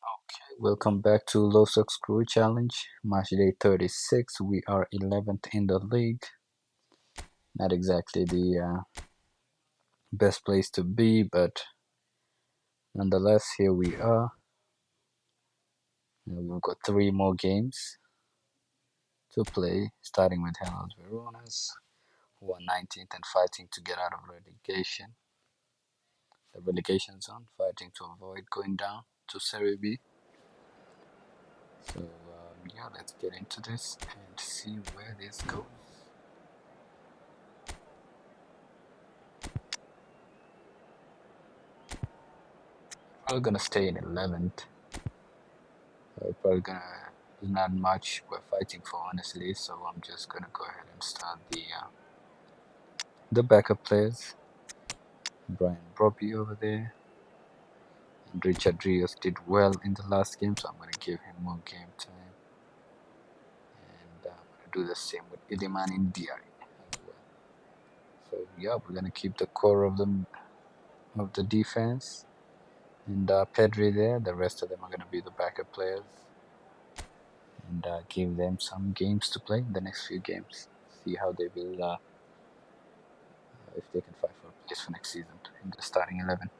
Okay, welcome back to Low Socks Crew Challenge, match day 36. We are 11th in the league. Not exactly the best place to be, but nonetheless, here we are. We've got three more games to play, starting with Hellas Verona's, who are 19th and fighting to get out of the relegation zone, fighting to avoid going down to Serie B. So, yeah, let's get into this and see where this goes. We're gonna stay in 11th. Probably gonna. There's not much we're fighting for, honestly. So I'm just gonna go ahead and start the backup players. Brian Brobbey over there, and Richard Rios did well in the last game, so I'm gonna give him more game time. And I'm gonna do the same with Iliman Ndiaye as well. So yeah, we're gonna keep the core of the defense, and Pedri there. The rest of them are gonna be the backup players, and give them some games to play in the next few games. See how they will if they can fight for a place for next season in the starting 11.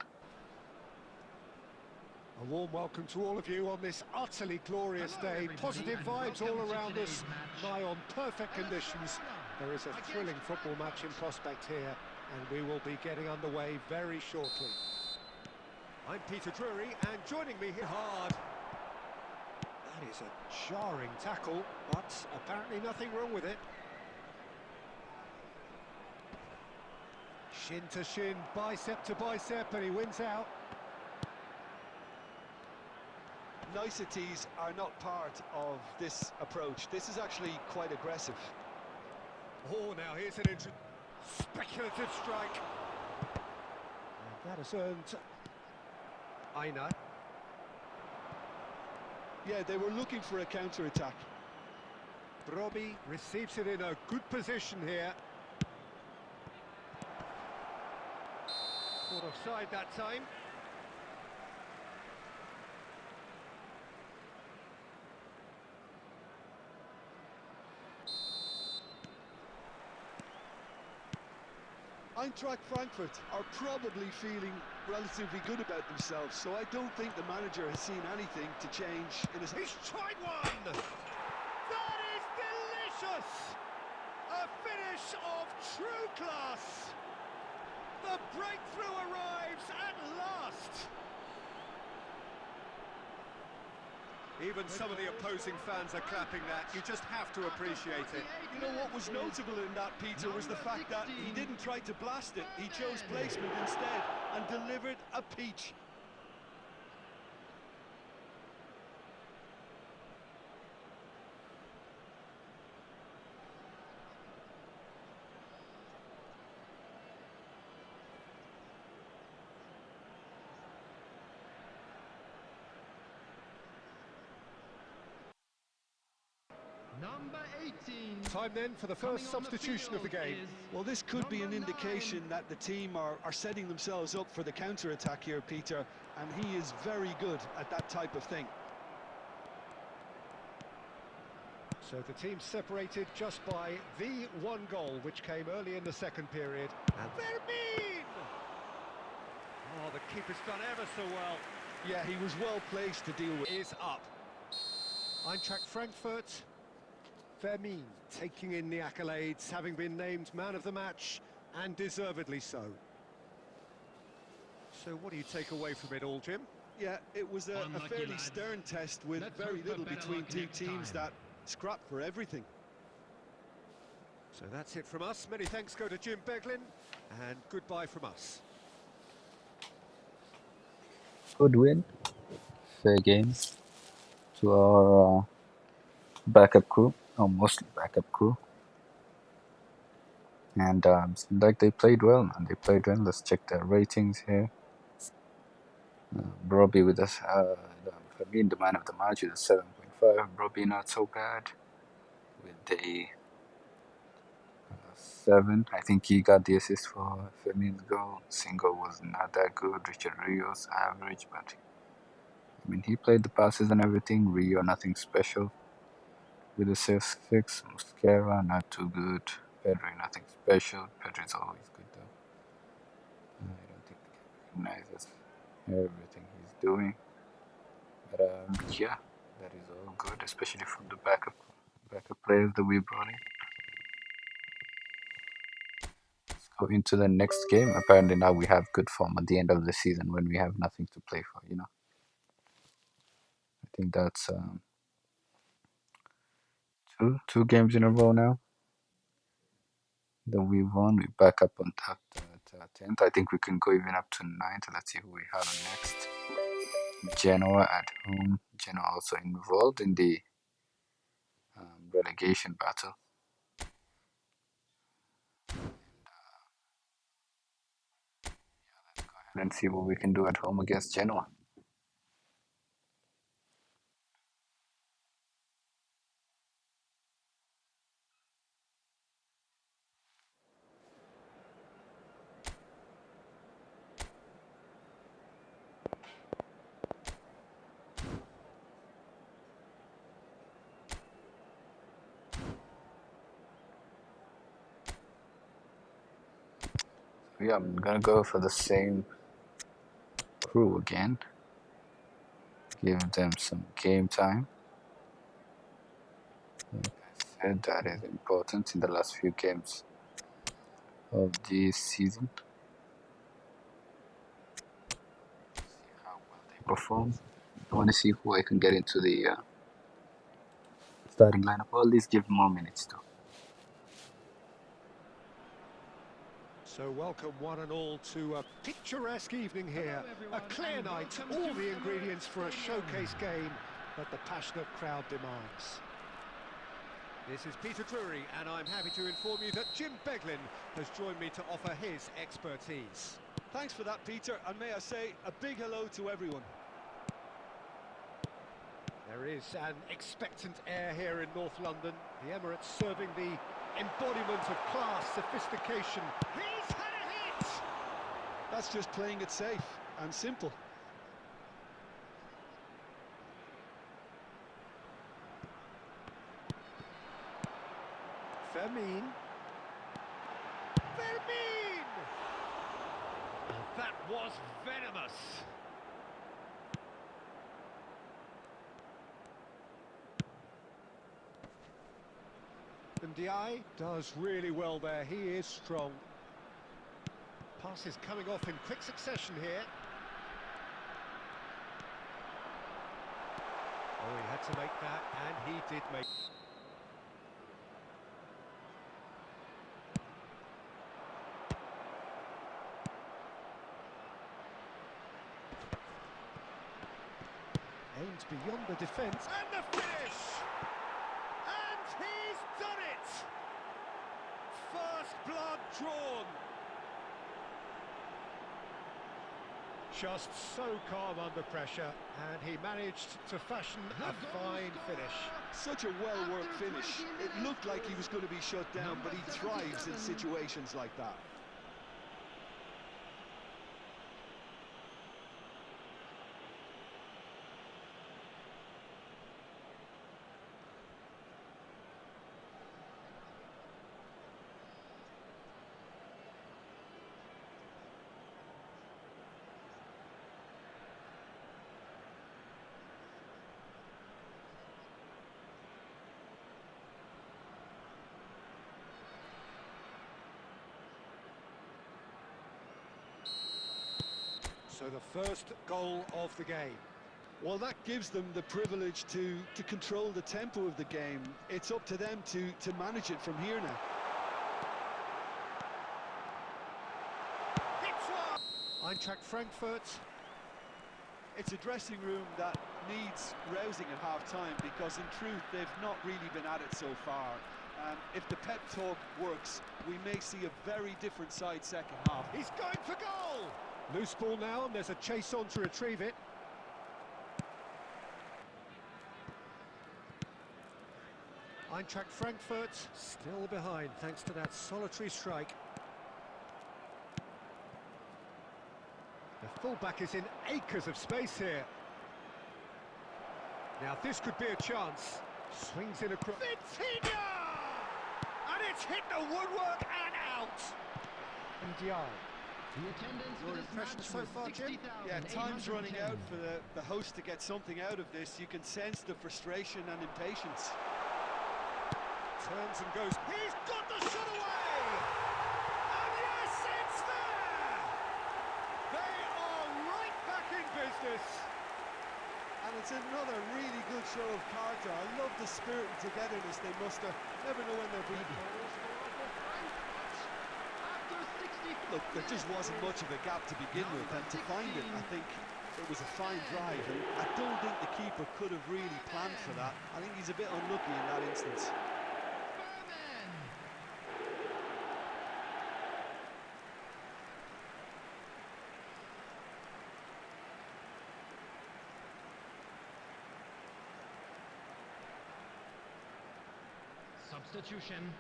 A warm welcome to all of you on this utterly glorious day. Positive vibes all around us, nigh on perfect conditions. There is a thrilling football match in prospect here, and we will be getting underway very shortly. I'm Peter Drury, and joining me here hard. That is a jarring tackle, but apparently nothing wrong with it. Shin to shin, bicep to bicep, and he wins out. Niceties are not part of this approach. This is actually quite aggressive. Oh, now here's an speculative strike. And that has earned Aina. Yeah, they were looking for a counter-attack. Brobbey receives it in a good position here. Caught offside that time. Eintracht Frankfurt are probably feeling relatively good about themselves, so I don't think the manager has seen anything to change in his... He's tried one! That is delicious! A finish of true class! The breakthrough arrives at last! Even some of the opposing fans are clapping that. You just have to appreciate it. You know what was notable in that, Peter, was the fact that he didn't try to blast it. He chose placement instead and delivered a peach. Number 18. Time then for the first substitution of the game. Well, this could be an indication that the team are setting themselves up for the counter-attack here, Peter, and he is very good at that type of thing. So the team separated just by the one goal, which came early in the second period. And Fermin! Oh, the keeper's done ever so well. Yeah, he was well placed to deal with. Is up. Eintracht Frankfurt. Fermin taking in the accolades, having been named man of the match, and deservedly so. So what do you take away from it all, Jim? Yeah, it was a fairly stern test with very little between two teams that scrapped for everything. So that's it from us. Many thanks go to Jim Beglin, and goodbye from us. Good win, fair game to our backup crew, or mostly backup crew. And like they played well, and they played well. Let's check their ratings here. Brobbey with us, for being the man of the match with a 7.5. Brobbey not so bad with a 7. I think he got the assist for Fermin's goal. Single was not that good. Richard Rios average, but I mean, he played the passes and everything. Rio, nothing special. With the 6-6, Mosquera, not too good. Pedri, nothing special. Pedri's always good though. I don't think the game recognizes everything he's doing. But yeah, that is all good, especially from the backup players that we brought in. Let's go into the next game. Apparently now we have good form at the end of the season when we have nothing to play for. I think that's two games in a row now that we won. We back up on top to 10th. I think we can go even up to 9th. Let's see who we have next. Genoa at home. Genoa also involved in the relegation battle. And see what we can do at home against Genoa. Yeah, I'm gonna go for the same crew again. Give them some game time. Like I said, that is important in the last few games of this season. See how well they perform. I want to see who I can get into the starting lineup. Or at least give more minutes to. So welcome one and all to a picturesque evening here. A clear night, all the ingredients for a showcase game that the passionate crowd demands. This is Peter Drury, and I'm happy to inform you that Jim Beglin has joined me to offer his expertise. Thanks for that, Peter, and may I say a big hello to everyone. There is an expectant air here in North London. The Emirates serving the embodiment of class, sophistication. He's had a hit! That's just playing it safe and simple. Fermin. Fermin! That was venomous. And Ndiaye does really well there. He is strong. Passes coming off in quick succession here. Oh, he had to make that, and he did make. Aimed beyond the defence, and the finish! And he's done it! First blood drawn. Just so calm under pressure, and he managed to fashion a fine finish. Such a well-worked finish. It looked like he was going to be shut down, but he thrives in situations like that. So the first goal of the game. Well, that gives them the privilege to control the tempo of the game. It's up to them to manage it from here now. Hits one! Eintracht Frankfurt. It's a dressing room that needs rousing at half-time because, in truth, they've not really been at it so far. If the pep talk works, we may see a very different side second half. He's going for goal! Loose ball now, and there's a chase on to retrieve it. Eintracht Frankfurt still behind thanks to that solitary strike. The fullback is in acres of space here. Now this could be a chance. Swings in across. Vitinha! And it's hit the woodwork and out. And Dial. The attendance Your for this impressions match so was far, Jim? Yeah, time's running 60,810. out for the host to get something out of this. You can sense the frustration and impatience. Turns and goes. He's got the shot away! And yes, it's there! They are right back in business. And it's another really good show of character. I love the spirit and togetherness they muster. Never know when they're beaten. Look, there just wasn't much of a gap to begin with, and to find it, I think it was a fine drive, and I don't think the keeper could have really planned for that. I think he's a bit unlucky in that instance. Fermin. Substitution.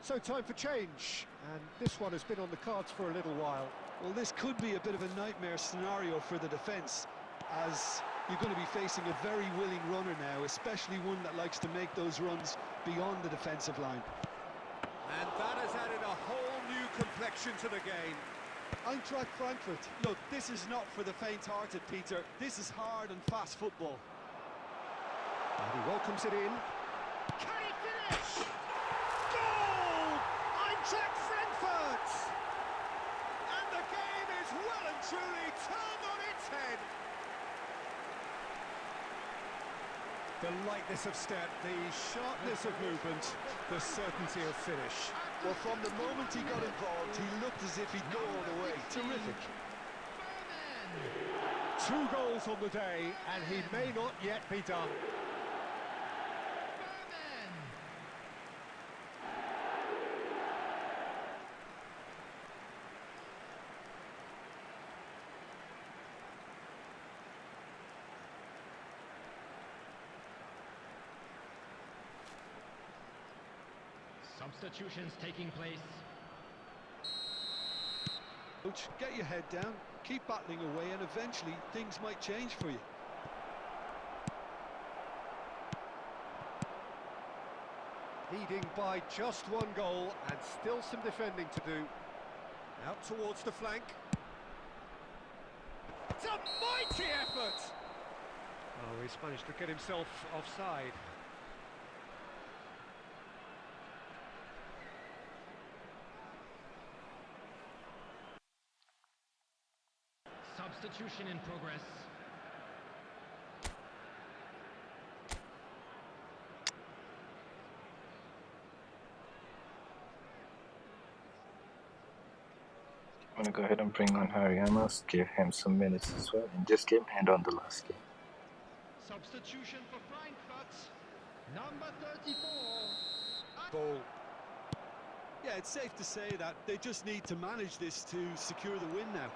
So time for change, and this one has been on the cards for a little while. Well, this could be a bit of a nightmare scenario for the defence, as you're going to be facing a very willing runner now, especially one that likes to make those runs beyond the defensive line. And that has added a whole new complexion to the game. Eintracht Frankfurt. Look, this is not for the faint-hearted, Peter. This is hard and fast football. And he welcomes it in. Can he finish? Goal! Eintracht Frankfurt! And the game is well and truly turned on its head. The lightness of step, the sharpness of movement, the certainty of finish. Well, from the moment he got involved, he looked as if he'd go all the way. Terrific. Fermin. 2 goals on the day, and he may not yet be done. Fermin. Substitutions taking place. Coach, get your head down, keep battling away, and eventually things might change for you. Leading by just 1 goal, and still some defending to do. Out towards the flank. It's a mighty effort! Oh, he's managed to get himself offside. Substitution in progress. I'm gonna go ahead and bring on Harry Amos, give him some minutes as well in this game and on the last game. Substitution for Frankfurt. Number 34. Ball. Yeah, it's safe to say that they just need to manage this to secure the win now.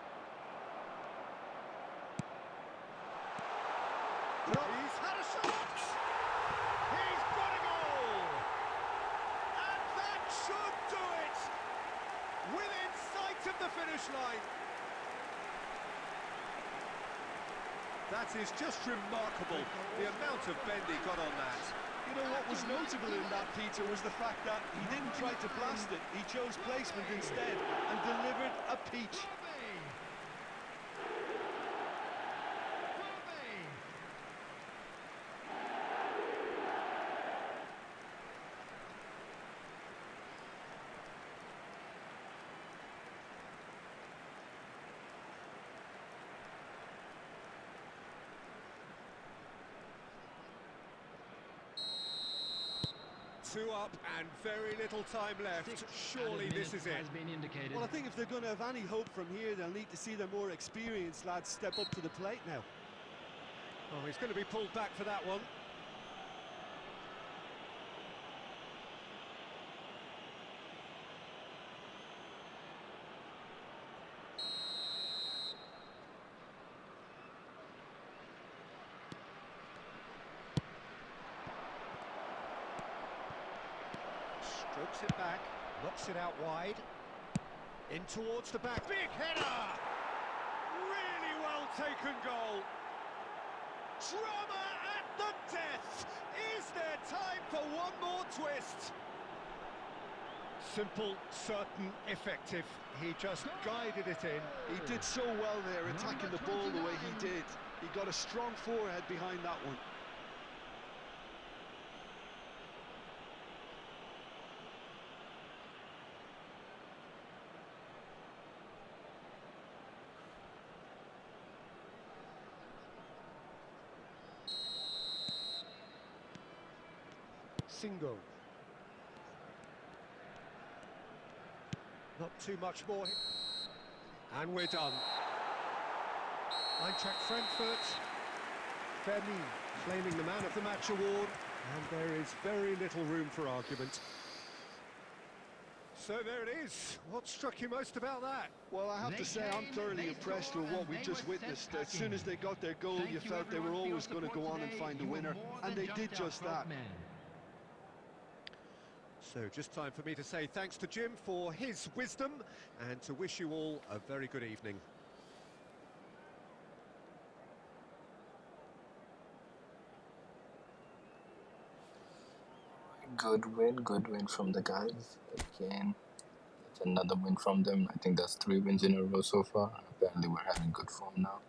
He's had a shot! He's got a goal! And that should do it! Within sight of the finish line. That is just remarkable, the amount of bend he got on that. You know what was notable in that, Peter, was the fact that he didn't try to blast it. He chose placement instead and delivered a peach. Two up and very little time left. Surely this is it. Has been indicated. Well, I think if they're going to have any hope from here, they'll need to see their more experienced lads step up to the plate now. Oh, he's going to be pulled back for that one. Strokes it back, knocks it out wide. In towards the back, big header! Really well taken goal. Drama at the death! Is there time for one more twist? Simple, certain, effective. He just guided it in. He did so well there, attacking the ball the way he did. He got a strong forehead behind that one. Single. Not too much more. And we're done. Eintracht Frankfurt. Fermin claiming the Man of the Match award. And there is very little room for argument. So there it is. What struck you most about that? Well, I have to say, I'm thoroughly impressed with what we just witnessed. As soon as they got their goal, you felt they were always going to go on and find a winner, and they did just that. So just time for me to say thanks to Jim for his wisdom and to wish you all a very good evening. Good win from the guys. Again, it's another win from them. I think that's 3 wins in a row so far. Apparently we're having good form now,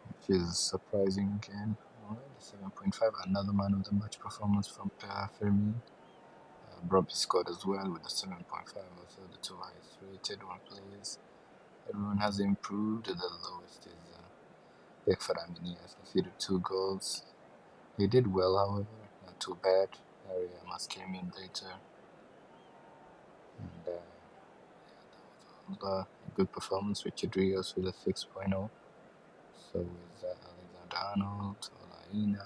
which is surprising again. Alright, 7.5, another man of the match performance from Fermin. Brobby scored as well with the 7.5, also the 2 highest rated one players. Everyone has improved. The lowest is Fermin. He has conceded 2 goals. He did well, however, not too bad. Harry Amos came in later. And that was all good performance. Richard Rios with a 6.0. So is Alexander Arnold, Olaina,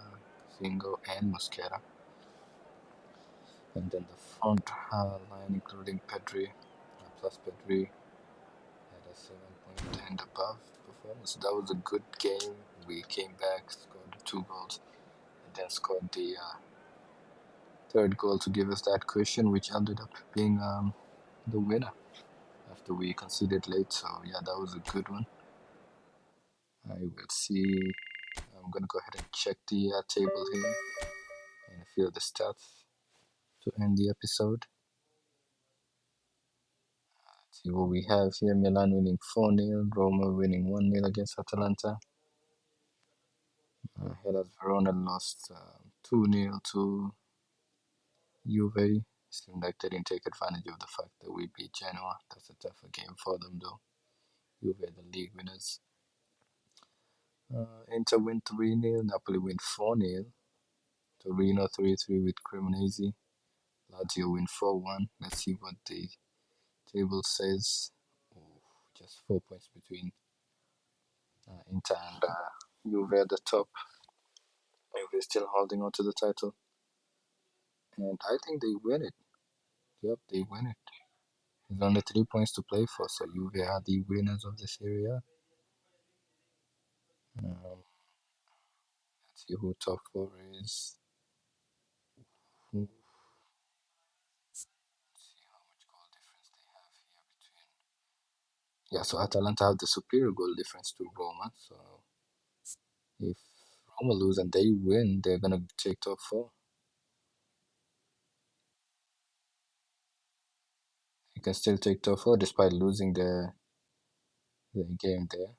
Singo, and Mosquera. And then the front line, including Pedri, plus Pedri, had a 7 point and above performance. That was a good game. We came back, scored 2 goals, and then scored the 3rd goal to give us that cushion, which ended up being the winner after we conceded late. So yeah, that was a good one. I will see. I'm gonna go ahead and check the table here and a few of the stats to end the episode. Let's see what we have here. Milan winning 4-0, Roma winning 1-0 against Atalanta. Hellas Verona lost 2-0 to Juve. Seemed like they didn't take advantage of the fact that we beat Genoa. That's a tougher game for them though. Juve, the league winners. Inter win 3-0, Napoli win 4-0. Torino 3-3 with Cremonese. Lazio win 4-1. Let's see what the table says. Oh, just 4 points between Inter and Juve at the top. Juve still holding on to the title. And I think they win it. Yep, they win it. There's only 3 points to play for, so Juve are the winners of the Serie A. Let's see who top 4 is. Let's see how much goal difference they have here between. Yeah, so Atalanta have the superior goal difference to Roma. So if Roma lose and they win, they're gonna take top 4. They can still take top 4 despite losing the game there.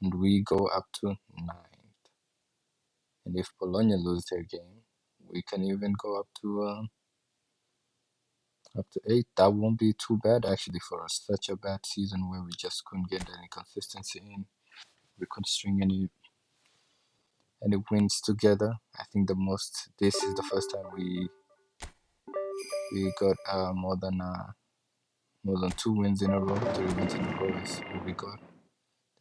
And we go up to 9th. And if Bologna lose their game, we can even go up to 8. That won't be too bad actually for us. Such a bad season where we just couldn't get any consistency in. We couldn't string any wins together. I think this is the first time we got more than 2 wins in a row. 3 wins in a row is what we got.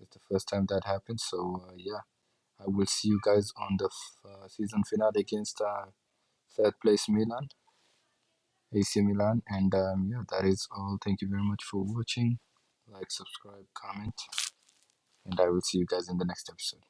It's the first time that happened. So yeah, I will see you guys on the season finale against 3rd place Milan, AC Milan. And yeah, that is all. Thank you very much for watching. Like, subscribe, comment, and I will see you guys in the next episode.